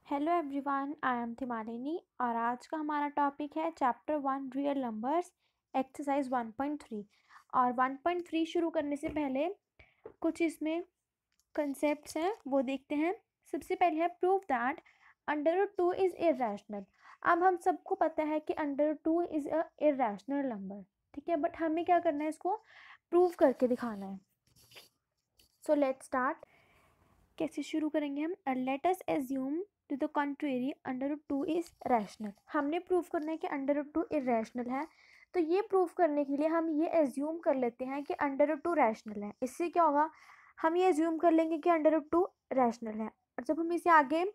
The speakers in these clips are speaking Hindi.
हेलो एवरीवन, आई एम थिमालिनी और आज का हमारा टॉपिक है चैप्टर 1 रियल नंबर्स एक्सरसाइज 1.3। और 1.3 शुरू करने से पहले कुछ इसमें कंसेप्ट्स हैं वो देखते हैं। सबसे पहले है prove that under root 2 is irrational. अब हम सबको पता है कि under root 2 is a irrational number, ठीक है, बट हमें क्या करना है, इसको प्रूव करके दिखाना है। So let's start. कैसे शुरू करेंगे हम? Let us assume to the contrary under root 2 is rational. हमने प्रूव करना है कि अंडर रूट 2 इरेशनल है, तो ये प्रूव करने के लिए हम ये एज्यूम कर लेते हैं कि अंडर रूट 2 रैशनल है। इससे क्या होगा, हम ये एज्यूम कर लेंगे कि अंडर रूट 2 रैशनल है, और जब हम इसे आगे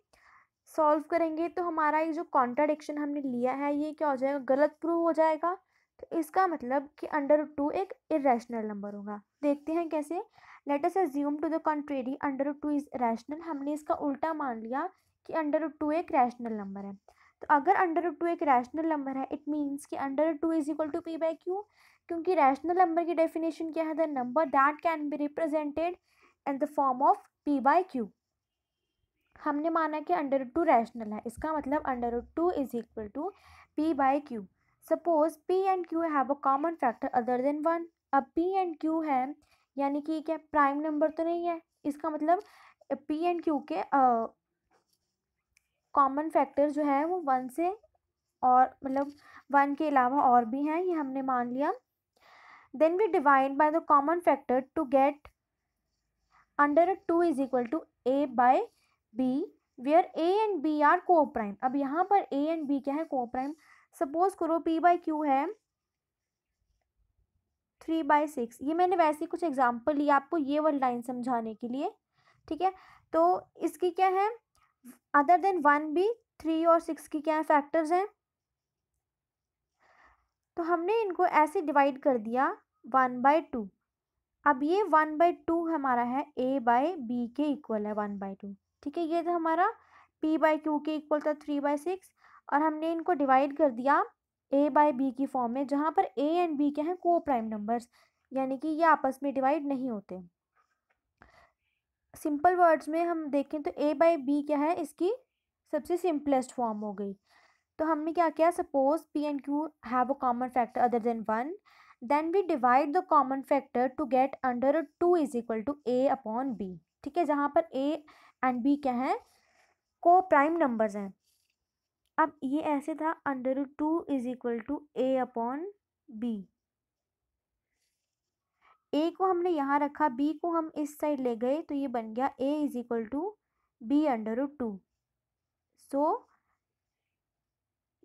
सॉल्व करेंगे तो हमारा ये जो कॉन्ट्राडिक्शन हमने लिया है ये क्या हो जाएगा, गलत प्रूव हो जाएगा। तो इसका मतलब कि अंडर रूट 2 एक इरेशनल नंबर होगा। देखते हैं कैसे। Let us assume to the contrary under root 2 is rational. हमने इसका उल्टा मान लिया कि अंडर रूट 2 एक रैशनल नंबर है। तो अगर अंडर रूट 2 एक रैशनल नंबर है, इट मीन्स कि under root 2 is equal to p by q, क्योंकि रैशनल नंबर की डेफिनेशन क्या है, the number that can be represented in the form of p by q. हमने माना कि अंडर रूट 2 रैशनल है, इसका मतलब under root 2 is equal to p by q. Suppose p and q have a common factor other than 1। अब पी एंड क्यू है, यानी कि क्या प्राइम नंबर तो नहीं है, इसका मतलब पी एंड क्यू के कॉमन फैक्टर जो है वो 1 से, और मतलब 1 के अलावा और भी हैं, ये हमने मान लिया। Then we divide by the common factor to get under root 2 is equal to a by b, where a and B are coprime. अब यहाँ पर ए एंड बी क्या है, को प्राइम। सपोज करो पी बाई क्यू है 3/6। ये मैंने वैसे कुछ एग्जांपल लिया आपको ये वाली लाइन समझाने के लिए, ठीक है। तो इसकी क्या है, अदर देन 1 भी 3 और 6 की क्या है, फैक्टर्स हैं। तो हमने इनको ऐसे डिवाइड कर दिया 1/2। अब ये 1/2 हमारा है ए बाय बी के इक्वल है 1/2, ठीक है। ये था हमारा p बाई क्यू के इक्वल था 3/6, और हमने इनको डिवाइड कर दिया a बाई बी की फॉर्म में, जहाँ पर a एंड b क्या है, को प्राइम नंबर्स, यानी कि ये आपस में डिवाइड नहीं होते। सिंपल वर्ड्स में हम देखें तो a बाई बी क्या है, इसकी सबसे सिंपलेस्ट फॉर्म हो गई। तो हमने क्या किया, suppose p and q have a common factor other than 1, then we divide the common factor to get under root 2 is equal to a upon b, ठीक है, जहाँ पर a एंड b क्या है, को प्राइम नंबर्स हैं। अब ये ऐसे था under root 2 is equal to a upon b। a को हमने यहाँ रखा, b को हम इस साइड ले गए, तो ये बन गया a is equal to b under root 2। So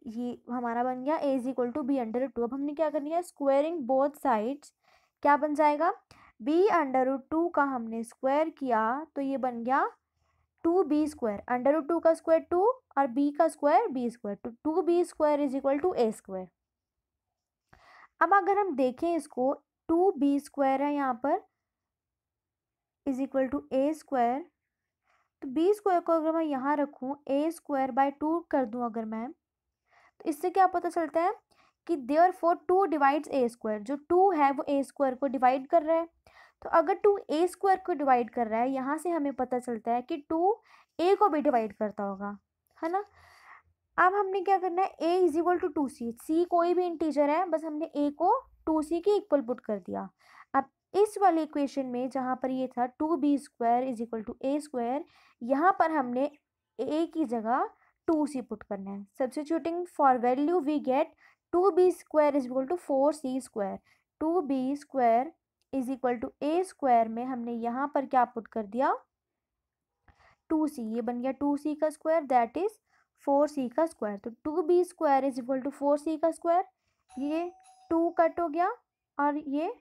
ये हमारा बन गया a is equal to B under root 2। अब हमने क्या करनी है, स्क्वायरिंग बोथ साइड्स, क्या बन जाएगा, b अंडर रूट 2 का हमने स्क्वायर किया तो ये बन गया 2b²। अंडर रूट 2 का स्क्वायर 2 और b का स्क्वायर b², तो 2b² is equal to a²। अब अगर हम देखें इसको, 2b² है यहाँ पर इज इक्वल टू a², तो b² को अगर मैं यहाँ रखूँ a²/2 कर दूँ अगर मैं, तो इससे क्या पता चलता है कि देयरफॉर 2 डिवाइड्स a²। जो 2 है वो a² को डिवाइड कर रहा है। तो अगर 2 a² को डिवाइड कर रहा है, यहाँ से हमें पता चलता है कि 2 a को भी डिवाइड करता होगा, है ना। अब हमने क्या करना है, a is equal to 2c, c कोई भी इंटीजर है, बस हमने a को 2c के इक्वल पुट कर दिया। अब इस वाले इक्वेशन में जहाँ पर ये था 2b² is equal to a², यहाँ पर हमने a की जगह 2c पुट करना है। Substituting for value we get 2b² is equal to 4c²। 2b² is equal to a² में हमने यहाँ पर क्या पुट कर दिया, 2c, ये बन गया 2c का स्क्वायर, दैट इज 4c का स्क्वायर। तो 2b² is equal to 4c का स्क्वायर, ये 2 कट हो गया और ये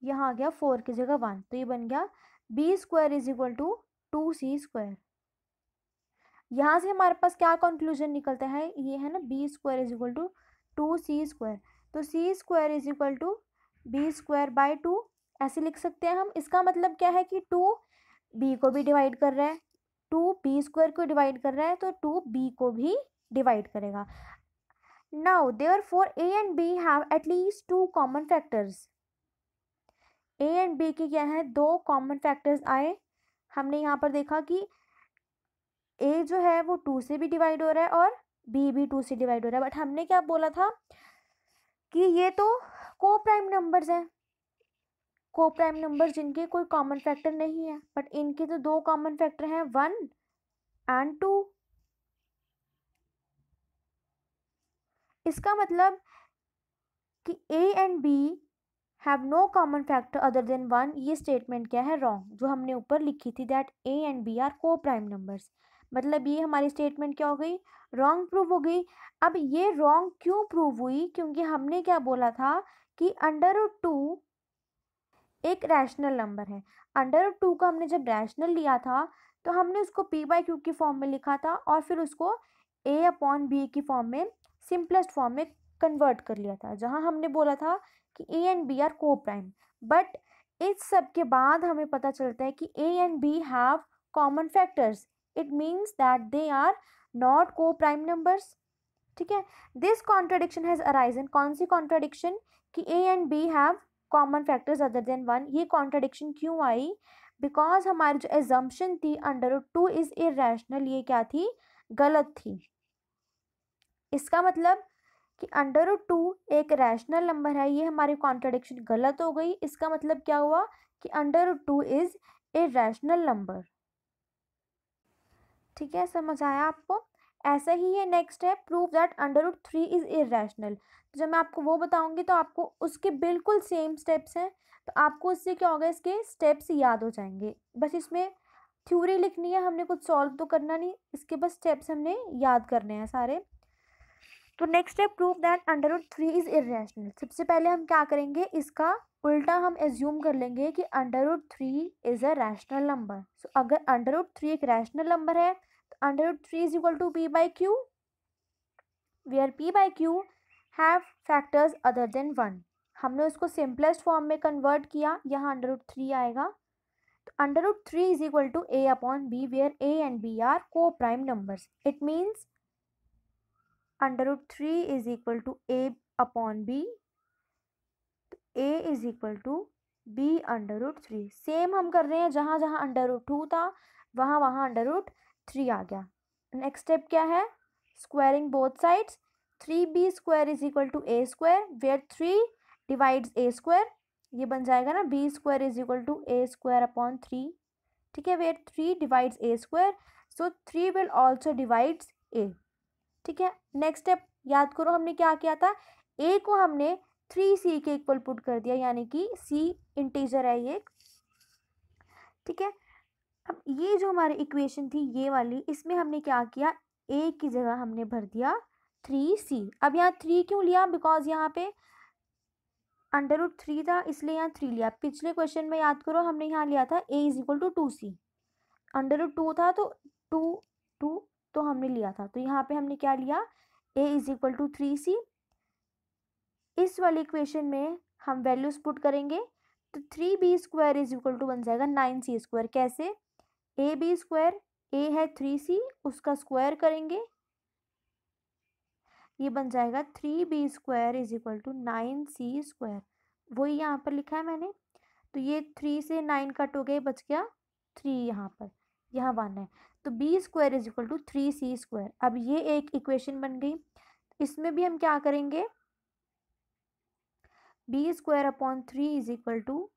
यहाँ आ गया 4 की जगह 1, तो ये बन गया b² is equal to 2c²। यहाँ से हमारे पास क्या कंक्लूजन निकलता है, ये है ना b² is equal to 2c²। तो c² is equal to b²/2 ऐसे लिख सकते हैं हम। इसका मतलब क्या है कि 2 b को भी डिवाइड कर रहा है, 2 b² को डिवाइड कर रहा है, तो 2 b को भी डिवाइड करेगा। Now therefore a and b have at least 2 common factors. a and b की क्या है, 2 कॉमन फैक्टर्स आए। हमने यहाँ पर देखा कि ए जो है वो 2 से भी डिवाइड हो रहा है और बी भी 2 से डिवाइड हो रहा है, बट हमने क्या बोला था कि ये तो को प्राइम नंबर्स हैं, को प्राइम नंबर्स जिनके कोई कॉमन फैक्टर नहीं है, बट इनके तो 2 कॉमन फैक्टर हैं, 1 एंड 2। इसका मतलब कि a and b have no common factor other than 1, ये स्टेटमेंट क्या है, रॉन्ग, जो हमने ऊपर लिखी थी that a and B are coprime numbers. मतलब ये हमारी स्टेटमेंट क्या हो गई, रॉन्ग प्रूव हो गई। अब ये रॉन्ग क्यों प्रूव हुई, क्योंकि हमने क्या बोला था कि अंडर√2 एक रैशनल नंबर है। अंडर√2 को हमने जब रैशनल लिया था तो हमने उसको p/q की फॉर्म में लिखा था और फिर उसको a/b की फॉर्म में, सिंपलेस्ट फॉर्म में कन्वर्ट कर लिया था, जहां हमने बोला था कि a and b are coprime. But इस सब के बाद हमें पता चलता है कि a and b have common factors, it means that they are not coprime numbers. ठीक है, दिस कॉन्ट्राडिक्शन हैज अराइजन, कौन सी कॉन्ट्राडिक्शन, कि a and b have common factors other than 1। ये कॉन्ट्राडिक्शन क्यों आई, बिकॉज हमारी जो एजम्पशन थी अंडर√2 इज इरेशनल, ये क्या थी, गलत थी। इसका मतलब कि अंडर√2 एक रैशनल नंबर है, ये हमारी कॉन्ट्राडिक्शन गलत हो गई। इसका मतलब क्या हुआ कि अंडर√2 इज ए रैशनल नंबर। ठीक है, समझ आया आपको। ऐसा ही है नेक्स्ट है, प्रूव दैट अंडर√3 इज इरेशनल। तो जब मैं आपको वो बताऊंगी तो आपको उसके बिल्कुल सेम स्टेप्स हैं, तो आपको उससे क्या होगा, इसके स्टेप्स याद हो जाएंगे। बस इसमें थ्योरी लिखनी है, हमने कुछ सॉल्व तो करना नहीं, इसके बस स्टेप्स हमने याद करने हैं सारे। तो नेक्स्ट है प्रूव दैट अंडर√3 इज इरेशनल। सबसे पहले हम क्या करेंगे, इसका उल्टा हम एज्यूम कर लेंगे कि under is a rational number. So अगर अंडर√3 एक रैशनल नंबर है तो under is equal to p/q, where p/q have factors other than 1। हमने उसको सिंपलेस्ट फॉर्म में कन्वर्ट किया, यहाँ अंडर√3 आएगा। तो under is equal to a/b, where a and b are coprime numbers. It means under is equal to a/b, a is equal to b√3। Same हम कर रहे हैं, जहाँ जहाँ अंडर√2 था वहाँ वहाँ अंडर√3 आ गया। नेक्स्ट स्टेप क्या है, squaring both sides. 3b² is equal to a², where 3 divides a², ये बन जाएगा ना b² is equal to a²/3। ठीक है, where 3 divides a², so 3 will also divides a। ठीक है, नेक्स्ट स्टेप याद करो, हमने क्या किया था, a को हमने 3c के इक्वल पुट कर दिया, यानी कि c इंटीजर है ये। ठीक है, अब ये जो हमारी इक्वेशन थी ये वाली, इसमें हमने क्या किया, a की जगह हमने भर दिया 3c। अब यहाँ 3 क्यों लिया, बिकॉज यहाँ पे अंडर√3 था इसलिए यहाँ 3 लिया। पिछले क्वेश्चन में याद करो हमने यहाँ लिया था a is equal to 2c, under था तो 2 तो हमने लिया था, तो यहाँ पे हमने क्या लिया, a is equal to 3c। इस वाली इक्वेशन में हम वैल्यूज पुट करेंगे तो 3b² इज इक्वल टू बन जाएगा 9c²। कैसे, ab², a है 3c, उसका स्क्वायर करेंगे, ये बन जाएगा 3b² is equal to 9c²। वही यहाँ पर लिखा है मैंने। तो ये 3 से 9 कट हो गए, बच गया 3 यहाँ पर, यहाँ 1 है, तो b² is equal to 3c²। अब ये एक इक्वेशन बन गई। इसमें भी हम क्या करेंगे, b²/3 is equal to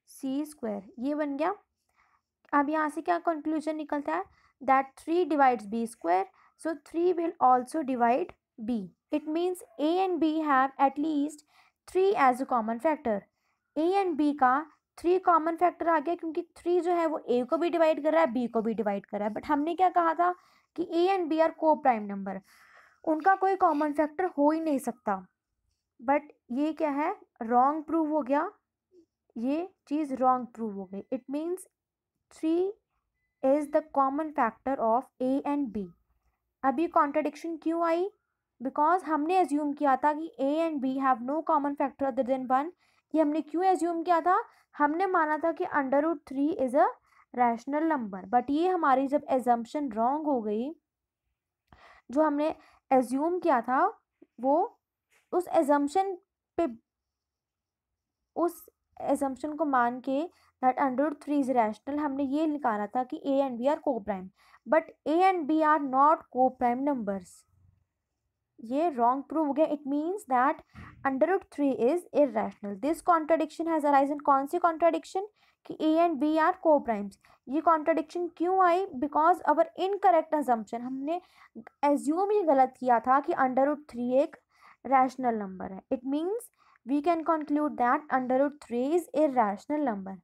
c², ये बन गया। अब यहाँ से क्या कंक्लूजन निकलता है, that 3 divides b², so 3 will also divide b। It means a and b have at least 3 as a common factor. a and b का 3 कॉमन फैक्टर आ गया, क्योंकि 3 जो है वो a को भी डिवाइड कर रहा है, b को भी डिवाइड कर रहा है। बट हमने क्या कहा था कि a and b are coprime number, उनका कोई कॉमन फैक्टर हो ही नहीं सकता। बट ये क्या है, रॉन्ग प्रूव हो गया, ये चीज़ रॉन्ग प्रूव हो गई। It means 3 is the common factor of a and b। अभी कॉन्ट्रडिक्शन क्यों आई, बिकॉज हमने एज्यूम किया था कि a and b have no common factor other than 1। ये हमने क्यों एज्यूम किया था, हमने माना था कि under is a rational number. But ये हमारी जब एजम्पशन रॉन्ग हो गई, जो हमने एज्यूम किया था वो उस एजम्पशन पे, उस एजम्पशन को मान के दैट अंडर√3 इज रैशनल, हमने ये निकाला था कि a and b are coprime. But a and B are not coprime numbers. ये रॉन्ग प्रूव हो गया। It means that under root 3 is irrational. This contradiction has arisen. कौन सी कॉन्ट्राडिक्शन? कि a and B are coprimes. ये कॉन्ट्राडिक्शन क्यों आई? बिकॉज अवर इनकरेक्ट अजम्पशन, हमने एज्यूम ही गलत किया था कि अंडर रूट 3 एक रैशनल नंबर है। It means we can conclude that under root 3 is irrational number.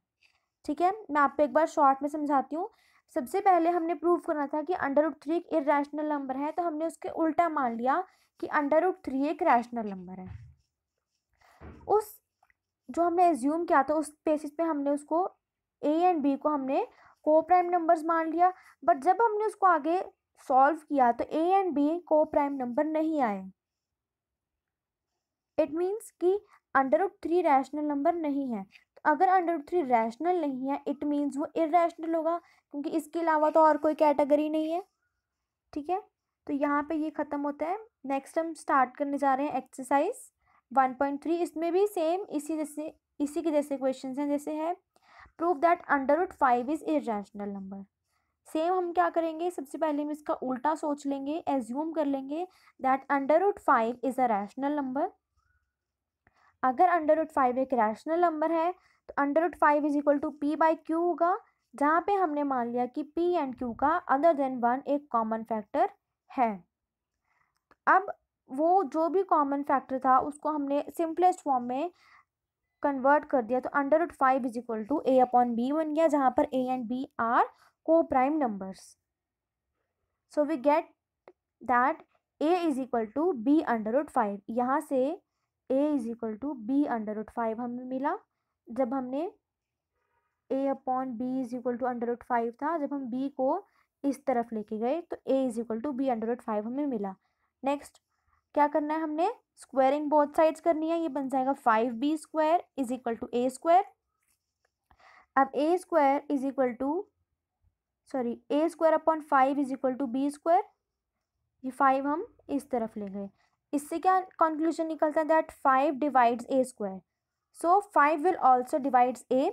ठीक है, मैं आपको एक बार शॉर्ट में समझाती हूँ। सबसे पहले हमने प्रूव करना था कि अंडर रूट 3 एक इरेशनल नंबर है, तो हमने उसके उल्टा मान लिया कि अंडर रूट 3 एक रैशनल नंबर है। उस जो हमने एज्यूम किया था उस बेसिस पे हमने उसको ए एंड बी को हमने को प्राइम नंबर्स मान लिया। बट जब हमने उसको आगे सॉल्व किया तो ए एंड बी को प्राइम नंबर नहीं आए। इट मीन्स कि अंडर रूट 3 रैशनल नंबर नहीं है। तो अगर अंडर रूट 3 रैशनल नहीं है, इट मीन्स वो इरेशनल होगा, क्योंकि इसके अलावा तो और कोई कैटेगरी नहीं है। ठीक है, तो यहाँ पे ये खत्म होता है। नेक्स्ट हम स्टार्ट करने जा रहे हैं एक्सरसाइज 1.3। इसमें भी सेम इसी के जैसे क्वेश्चन हैं। जैसे है prove that under root 5 is irrational number. Same हम क्या करेंगे, सबसे पहले हम इसका उल्टा सोच लेंगे, एज्यूम कर लेंगे that under root 5 is a rational number. अगर अंडर रूट 5 एक रैशनल नंबर है तो under root 5 is equal to p by q होगा, जहाँ पे हमने मान लिया कि पी एंड क्यू का अदर देन 1 एक कॉमन फैक्टर है। अब वो जो भी कॉमन फैक्टर था उसको हमने सिंपलेस्ट फॉर्म में कन्वर्ट कर दिया, तो under root 5 is equal to A upon B बन गया, जहाँ पर ए and B are coprime numbers. So we get that A is equal to B under root 5। यहाँ से A is equal to B under root 5 हमें मिला। जब हमने A upon B is equal to under root 5 था, जब हम बी को इस तरफ लेके गए तो A is equal to B under root 5 हमें मिला। नेक्स्ट क्या करना है, हमने स्क्वायरिंग बोथ साइड्स करनी है। ये बन जाएगा 5b square is equal to A square. अब A square is equal to A square upon 5 is equal to B square. ये 5 हम इस तरफ ले गए। इससे क्या कंक्लूजन निकलता है? That 5 divides A square, so 5 will also divides A.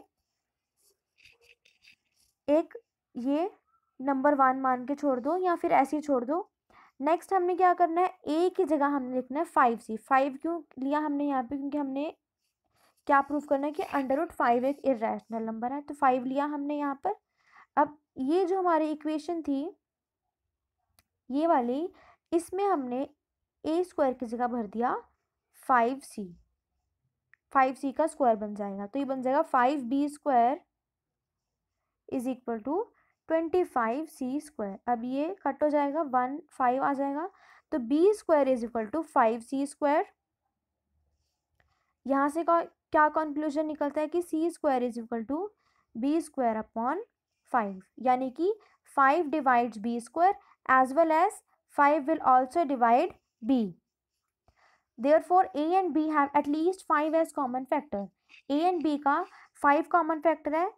एक ये नंबर 1 मान के छोड़ दो या फिर ऐसे ही छोड़ दो। नेक्स्ट हमने क्या करना है, ए की जगह हमने लिखना है 5c। 5 क्यों लिया हमने यहाँ पे? क्योंकि हमने क्या प्रूफ करना है कि अंडर रूट 5 एक इरेशनल नंबर है, तो 5 लिया हमने यहाँ पर। अब ये जो हमारी इक्वेशन थी ये वाली, इसमें हमने ए स्क्वायर की जगह भर दिया 5c। 5c का स्क्वायर बन जाएगा, तो ये बन जाएगा 5b square is equal to 25c square. अब ये कट हो जाएगा, 1 5 आ जाएगा, तो b square is equal to 5c square. यहाँ से क्या कंक्लूजन निकलता है कि c square is equal to b square upon 5, यानी कि 5 divides b square as well as 5 will also divide b. Therefore a and b have at least 5 as common factor. a and b का 5 कॉमन फैक्टर है,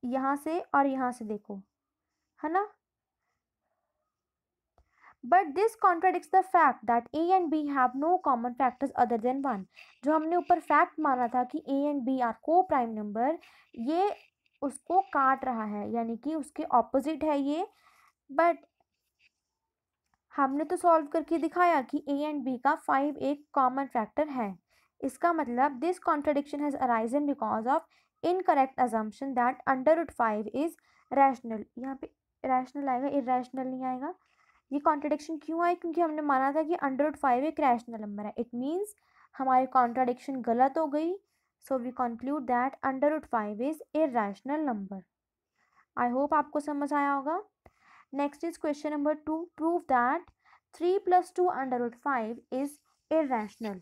यहाँ से और यहाँ से देखो, है ना। But this contradicts the fact that a and b have no common factors other than 1। जो हमने ऊपर फैक्ट माना था कि a and B are coprime number, ये उसको काट रहा है, यानी कि उसके ऑपोजिट है ये। बट हमने तो सॉल्व करके दिखाया कि ए एंड बी का 5 एक कॉमन फैक्टर है। इसका मतलब this contradiction has arisen because of incorrect assumption that under root 5 is rational. यहाँ पे रैशनल आएगा, इरेशनल नहीं आएगा। ये कॉन्ट्रडिक्शन क्यों आई? क्योंकि हमने माना था कि अंडर रूट 5 एक रैशनल नंबर है। इट मीन्स हमारी कॉन्ट्रडिक्शन गलत हो गई। So we conclude that under root 5 is a rational number. I hope आपको समझ आया होगा। Next is question number 2. Prove that 3 plus 2 under root 5 is irrational.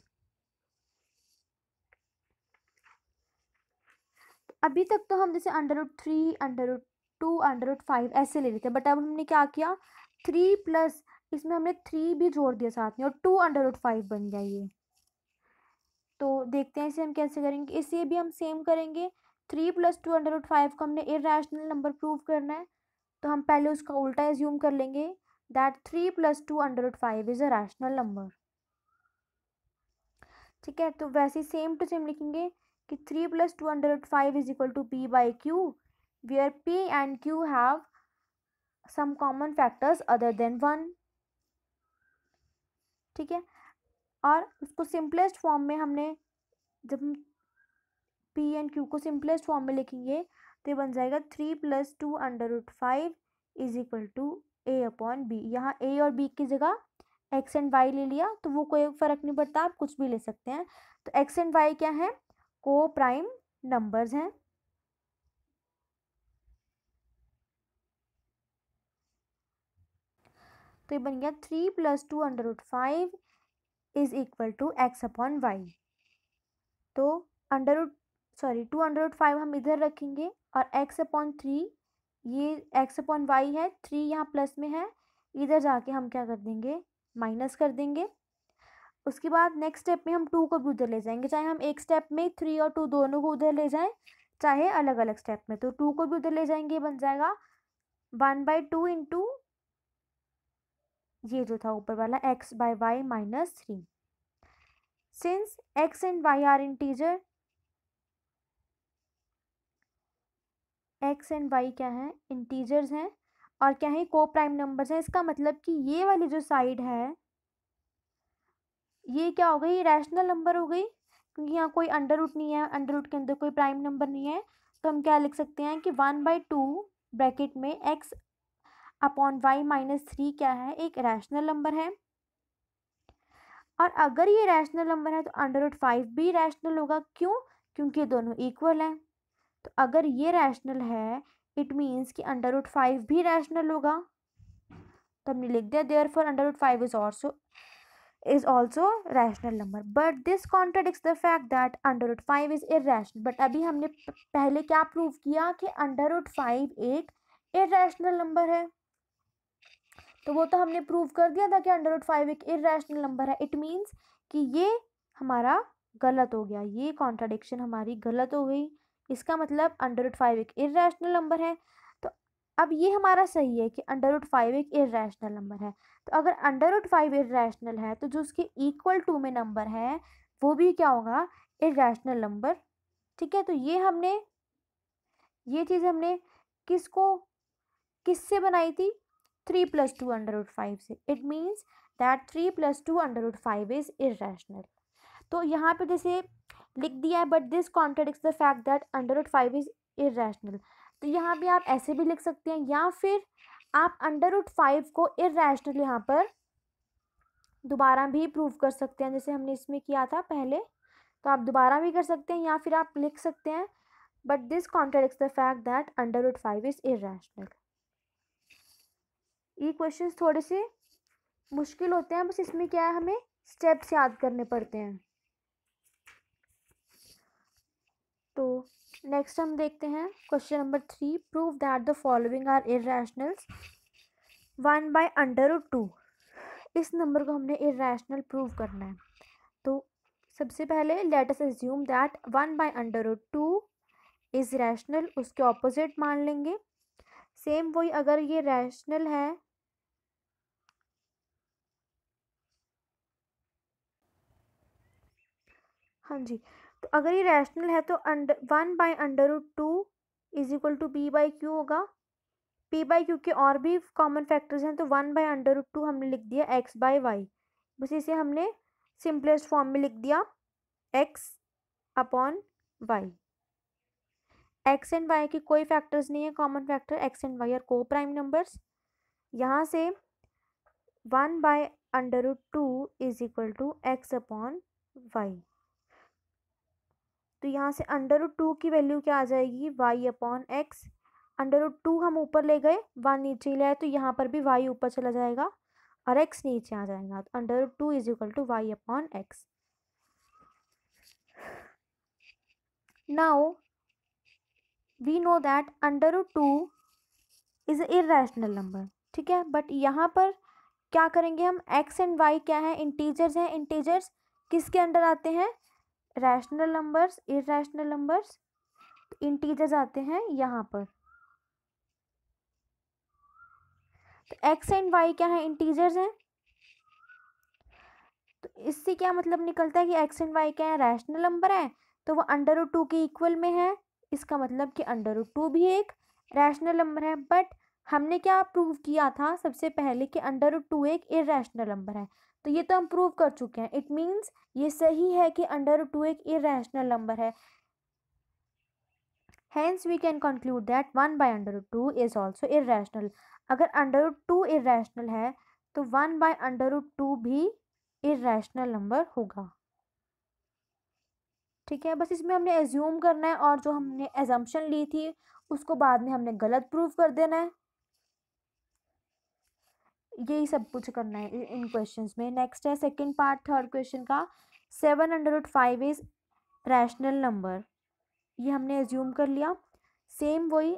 अभी तक तो हम जैसे under root 3, under root 2, under root 5 ऐसे ले रहे थे, बट अब हमने क्या किया, 3 प्लस इसमें हमने 3 भी जोड़ दिया साथ में और 2 अंडर रूट 5 बन गया ये। तो देखते हैं इसे हम कैसे करेंगे। इसे भी हम सेम करेंगे। 3 प्लस 2 अंडर रूट 5 को हमने इरेशनल नंबर प्रूव करना है, तो हम पहले उसका उल्टा एज्यूम कर लेंगे that 3 plus 2 under root 5 is a rational number. ठीक है, तो वैसे सेम टू सेम लिखेंगे कि 3 plus 2 under root 5 is equal to p by q, where p and q have some common factors other than 1, ठीक है। और उसको सिंपलेस्ट फॉर्म में हमने, जब हम पी एंड क्यू को सिंपलेस्ट फॉर्म में लिखेंगे तो ये बन जाएगा 3 + 2 √5 इज इक्वल टू a/b। यहाँ a और b की जगह x एंड y ले लिया तो वो कोई फर्क नहीं पड़ता, आप कुछ भी ले सकते हैं। तो x एंड y क्या है, को प्राइम नंबर्स हैं। तो ये बन गया 3 + 2 √5 इज इक्वल टू x/y। तो 2 √5 हम इधर रखेंगे और x/3, ये x/y है, 3 यहाँ प्लस में है, इधर जाके हम क्या कर देंगे, माइनस कर देंगे। उसके बाद नेक्स्ट स्टेप में हम 2 को भी उधर ले जाएंगे, चाहे हम एक स्टेप में 3 और 2 दोनों को उधर ले जाएं, चाहे अलग अलग स्टेप में। तो 2 को भी उधर ले जाएंगे, बन जाएगा 1/2 इंटू ये जो था ऊपर वाला x/y - 3। Since x and y are integer, x and y क्या है, इंटीजर्स हैं और क्या है, को प्राइम नंबर्स हैं। इसका मतलब कि ये वाली जो साइड है ये क्या हो गई, रैशनल नंबर हो गई, क्योंकि यहाँ कोई अंडर रूट नहीं है, अंडर रूट के अंदर कोई प्राइम नंबर नहीं है। तो हम क्या लिख सकते हैं कि 1/2 ब्रैकेट में x/y - 3 क्या है, एक रैशनल नंबर है। और अगर ये रैशनल नंबर है तो √5 भी रैशनल होगा। क्यों, क्योंकि ये दोनों इक्वल हैं। तो अगर ये रैशनल है इट मीन्स कि √5 भी रैशनल होगा। तो हमने लिख दिया therefore √5 is also rational number, but this contradicts the fact that √5 is irrational। But अभी हमने पहले क्या प्रूव किया कि √5 एक इर्रेशनल नंबर है, तो वो तो हमने प्रूव कर दिया था कि √5 एक इर्रेशनल नंबर है। इट मीन्स कि ये हमारा गलत हो गया, ये कॉन्ट्राडिक्शन हमारी गलत हो गई। इसका मतलब √5 एक इर्रेशनल नंबर है। तो अब ये हमारा सही है कि √5 एक इर्रेशनल नंबर है। तो अगर √5 इर्रेशनल है तो जो उसके इक्वल टू में नंबर है वो भी क्या होगा, इर्रेशनल नंबर, ठीक है। तो ये चीज़ हमने किससे बनाई थी, 3 + 2 √5 से। It means that 3 + 2 √5 is irrational. तो यहाँ पे जैसे लिख दिया है, but this contradicts the fact that √5 is irrational. तो यहाँ पे आप ऐसे भी लिख सकते हैं, या फिर आप √5 को इर्रेशनल यहाँ पर दोबारा भी प्रूव कर सकते हैं, जैसे हमने इसमें किया था पहले। तो आप दोबारा भी कर सकते हैं, या फिर आप लिख सकते हैं but this contradicts the fact that √5 is irrational. ये क्वेश्चंस थोड़े से मुश्किल होते हैं, बस इसमें क्या है, हमें स्टेप्स याद करने पड़ते हैं। तो नेक्स्ट हम देखते हैं question number 3, prove that the following are irrationals 1/√2। इस नंबर को हमने इर्रेशनल प्रूव करना है। तो सबसे पहले late us assume that 1/√2 is rational, उसके ऑपोजिट मान लेंगे। सेम वही, अगर ये रैशनल है हाँ जी, तो अगर ये रैशनल है तो 1/√2 इज इक्वल टू p/q होगा। p/q के और भी कॉमन फैक्टर्स हैं, तो 1/√2 हमने लिख दिया x/y। बस इसे हमने सिंपलेस्ट फॉर्म में लिख दिया x/y। x एंड y के कोई फैक्टर्स नहीं है common factor, x and y are coprime numbers. यहाँ से 1/√2 इज इक्वल टू x/y। तो यहाँ से √2 की वैल्यू क्या आ जाएगी, y/x। √2 हम ऊपर ले गए, 1 नीचे ले आए, तो यहाँ पर भी y ऊपर चला जाएगा और x नीचे आ जाएगा। तो √2 is equal to y/x। Now we know that √2 is irrational number, ठीक है। बट यहाँ पर क्या करेंगे हम, x एंड y क्या है, इंटीजर्स हैं। इंटीजर्स किसके अंडर आते हैं, rational numbers, irrational numbers. Integers आते हैं यहाँ पर। तो x एंड y क्या है, इंटीजर्स हैं। तो इससे क्या मतलब निकलता है कि x एंड y क्या है, रैशनल नंबर है, तो वो √2 के इक्वल में है। इसका मतलब कि √2 भी एक रैशनल नंबर है। बट हमने क्या प्रूव किया था सबसे पहले कि √2 एक इरेशनल नंबर है, तो ये तो हम प्रूव कर चुके हैं। इट मीन्स ये सही है कि √2 एक इरेशनल नंबर है। Hence we can conclude that 1 by √2 is also irrational. अगर √2 irrational है तो 1 by √2 भी irrational नंबर होगा। ठीक है, बस इसमें हमने एज्यूम करना है और जो हमने एजम्पशन ली थी उसको बाद में हमने गलत प्रूव कर देना है। यही सब कुछ करना है इन क्वेश्चंस में। नेक्स्ट है सेकंड पार्ट थर्ड क्वेश्चन का, 7/5 इज रैशनल नंबर। ये हमने एज्यूम कर लिया। सेम वही,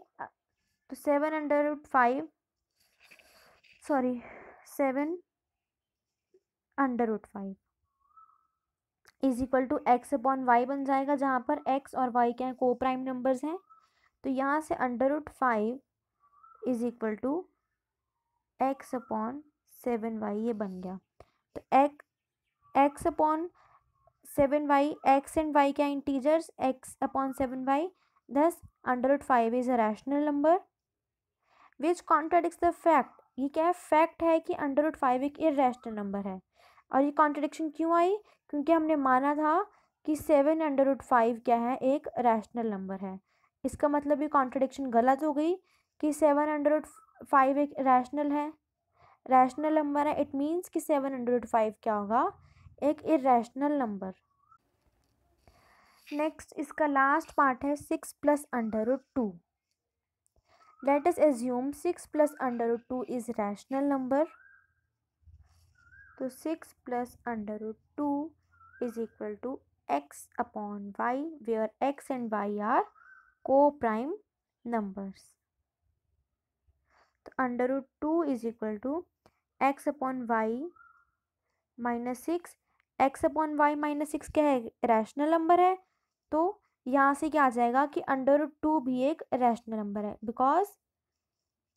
तो 7/5 is equal to x upon y बन जाएगा, जहाँ पर x और y क्या है, को प्राइम नंबर्स हैं। तो यहाँ से √5 is equal to x upon 7y ये बन गया। तो x upon 7y, x and y क्या integers, x upon 7y, thus √5 is a rational number which contradicts the fact. ये क्या है, फैक्ट है कि √5 एक इरेशनल नंबर है। और ये कॉन्ट्रडिक्शन क्यों आई, क्योंकि हमने माना था कि 7/5 क्या है, एक रैशनल नंबर है। इसका मतलब ये कॉन्ट्रडिक्शन गलत हो गई कि 7/5 एक रैशनल नंबर है। इट मीन्स कि 7/5 क्या होगा, एक इरेशनल नंबर। नेक्स्ट इसका लास्ट पार्ट है 6 + √2। Let us assume 6 + √2 is rational number. तो 6 + √2 is equal to x upon y, where x and y are co-prime numbers. तो √2 is equal to x upon y minus 6. x upon y minus 6 क्या है, रैशनल नंबर है। तो यहाँ से क्या आ जाएगा कि √2 भी एक रैशनल नंबर है, बिकॉज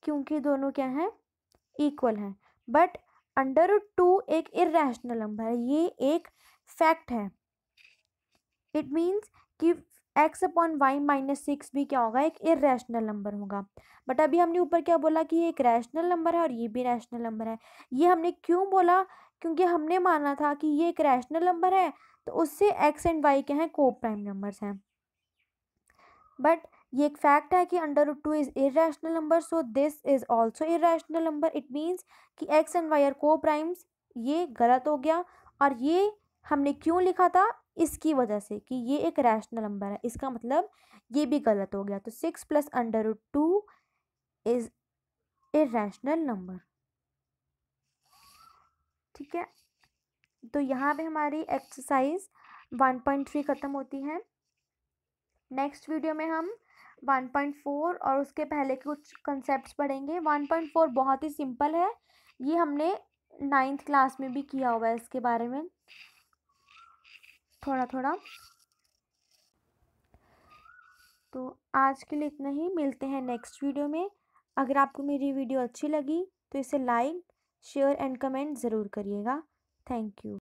क्योंकि दोनों क्या हैं, इक्वल हैं। बट √2 एक इरेशनल नंबर है, ये एक फैक्ट है। इट मीन्स कि x अपॉन वाई माइनस 6 भी क्या होगा, एक इरेशनल नंबर होगा। बट अभी हमने ऊपर क्या बोला कि ये एक रैशनल नंबर है और ये भी रैशनल नंबर है। ये हमने क्यों बोला, क्योंकि हमने माना था कि ये एक रैशनल नंबर है, तो उससे x एंड y क्या हैं, को प्राइम नंबर्स हैं। बट ये एक फैक्ट है कि √2 is irrational number, so this is also irrational number. It means कि x and y are coprimes. ये गलत हो गया, और ये हमने क्यों लिखा था, इसकी वजह से कि ये एक रैशनल नंबर है, इसका मतलब ये भी गलत हो गया। तो 6 + √2 इज इरेशनल नंबर। ठीक है, तो यहाँ पे हमारी एक्सरसाइज 1.3 खत्म होती है। नेक्स्ट वीडियो में हम 1.4 और उसके पहले के कुछ कंसेप्ट्स पढ़ेंगे। 1.4 बहुत ही सिंपल है, ये हमने 9th क्लास में भी किया हुआ है, इसके बारे में थोड़ा थोड़ा। तो आज के लिए इतना ही, मिलते हैं नेक्स्ट वीडियो में। अगर आपको मेरी वीडियो अच्छी लगी तो इसे लाइक, शेयर एंड कमेंट ज़रूर करिएगा। Thank you.